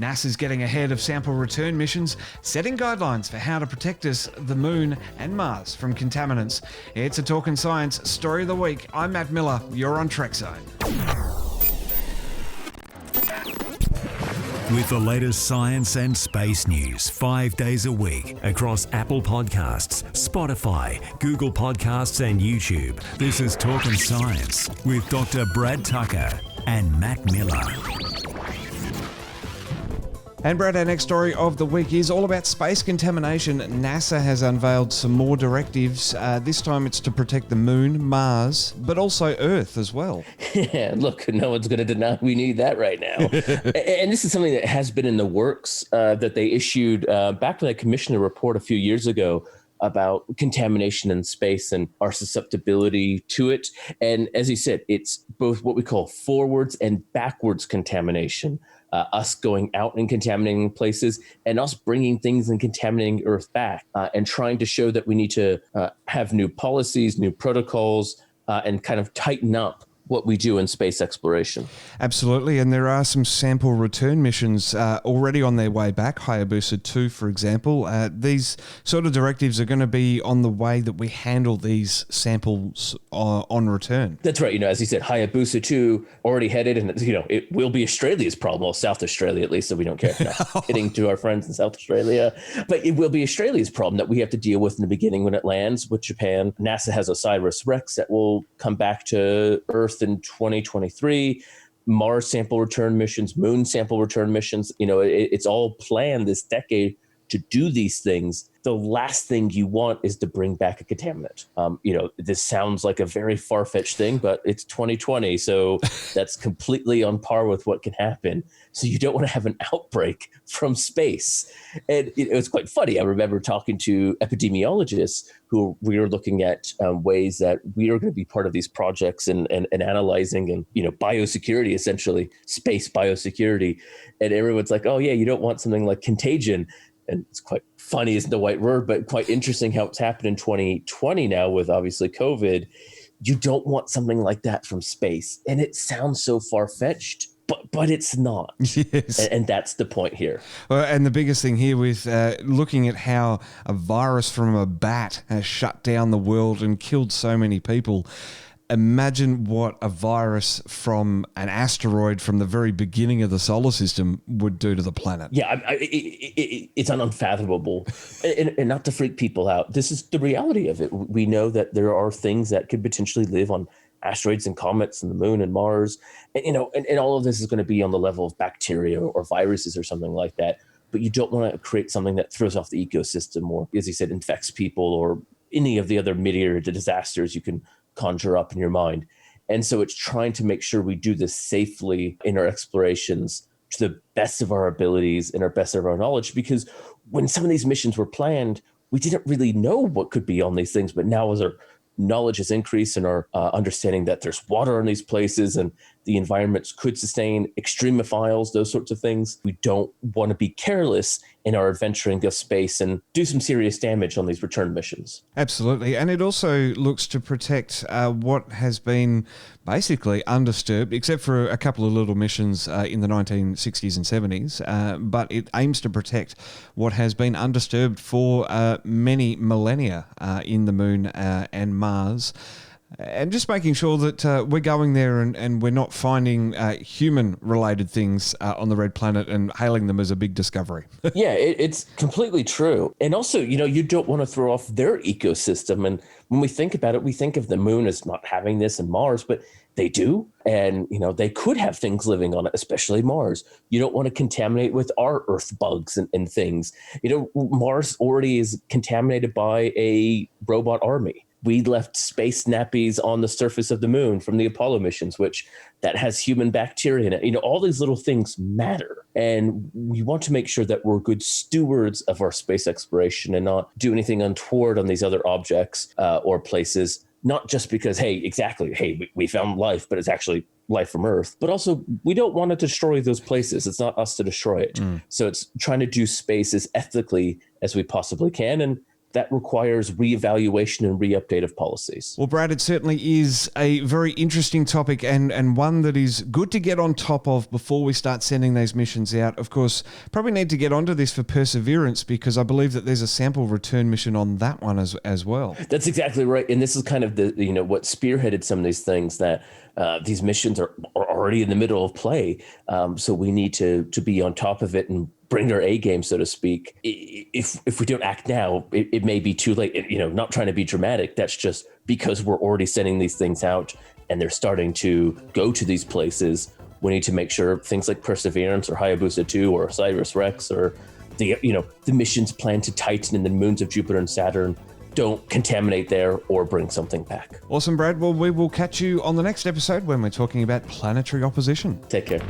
NASA's getting ahead of sample return missions, setting guidelines for how to protect us, the Moon and Mars from contaminants. It's a Talkin' Science Story of the Week. I'm Matt Miller. You're on Trek Zone. With the latest science and space news 5 days a week across Apple Podcasts, Spotify, Google Podcasts and YouTube. This is Talkin' Science with Dr. Brad Tucker and Matt Miller. And Brad, our next story of the week is all about space contamination. NASA has unveiled some more directives. This time it's to protect the Moon, Mars, but also Earth as well. Yeah, look, no one's going to deny we need that right now. And this is something that has been in the works that they issued back when they commissioned a report a few years ago about contamination in space and our susceptibility to it. And as you said, it's both what we call forwards and backwards contamination. Us going out and contaminating places and us bringing things and contaminating Earth back and trying to show that we need to have new policies, new protocols, and kind of tighten up what we do in space exploration. Absolutely, and there are some sample return missions already on their way back. Hayabusa 2, for example. These sort of directives are going to be on the way that we handle these samples on return. That's right. As you said, Hayabusa 2 already headed, and it will be Australia's problem, well, South Australia at least, so we don't care. Hitting to our friends in South Australia. But it will be Australia's problem that we have to deal with in the beginning when it lands with Japan. NASA has OSIRIS-REx that will come back to Earth in 2023, Mars sample return missions, Moon sample return missions. It's all planned this decade to do these things. The last thing you want is to bring back a contaminant. This sounds like a very far-fetched thing, but it's 2020, so that's completely on par with what can happen. So you don't want to have an outbreak from space. And it was quite funny. I remember talking to epidemiologists who we were looking at ways that we are going to be part of these projects and analyzing and, biosecurity, essentially, space biosecurity. And everyone's like, oh, yeah, you don't want something like contagion. And it's quite funny, isn't the right word, but quite interesting how it's happened in 2020 now with obviously COVID. You don't want something like that from space. And it sounds so far-fetched, but it's not. Yes. And that's the point here. Well, and the biggest thing here with looking at how a virus from a bat has shut down the world and killed so many people. Imagine what a virus from an asteroid from the very beginning of the solar system would do to the planet. Yeah, it's unfathomable. And not to freak people out, this is the reality of it. We know that there are things that could potentially live on asteroids and comets and the Moon and Mars. And, and all of this is going to be on the level of bacteria or viruses or something like that. But you don't want to create something that throws off the ecosystem or, as you said, infects people or any of the other myriad disasters you can conjure up in your mind. And so it's trying to make sure we do this safely in our explorations to the best of our abilities and our best of our knowledge, because when some of these missions were planned, we didn't really know what could be on these things. But now as our knowledge has increased and our understanding that there's water in these places and the environments could sustain extremophiles, those sorts of things, we don't want to be careless in our adventuring of space and do some serious damage on these return missions. Absolutely. And it also looks to protect what has been basically undisturbed, except for a couple of little missions in the 1960s and 70s. But it aims to protect what has been undisturbed for many millennia in the Moon and Mars. And just making sure that we're going there and we're not finding human-related things on the red planet and hailing them as a big discovery. Yeah, it's completely true. And also, you don't want to throw off their ecosystem. And when we think about it, we think of the Moon as not having this and Mars, but they do. And, they could have things living on it, especially Mars. You don't want to contaminate with our Earth bugs and things. Mars already is contaminated by a robot army. We left space nappies on the surface of the Moon from the Apollo missions, which that has human bacteria in it. All these little things matter. And we want to make sure that we're good stewards of our space exploration and not do anything untoward on these other objects or places, not just because, we found life, but it's actually life from Earth. But also, we don't want to destroy those places. It's not us to destroy it. So it's trying to do space as ethically as we possibly can. And that requires reevaluation and re-update of policies. Well, Brad, it certainly is a very interesting topic and one that is good to get on top of before we start sending these missions out. Of course, probably need to get onto this for Perseverance, because I believe that there's a sample return mission on that one as well. That's exactly right. And this is kind of the, what spearheaded some of these things, that these missions are already in the middle of play. So we need to be on top of it and bring our A game, so to speak. If we don't act now, it may be too late. Not trying to be dramatic. That's just because we're already sending these things out and they're starting to go to these places. We need to make sure things like Perseverance or Hayabusa 2 or OSIRIS-REx or the missions planned to Titan and the moons of Jupiter and Saturn don't contaminate there or bring something back. Awesome, Brad. Well, we will catch you on the next episode when we're talking about planetary opposition. Take care.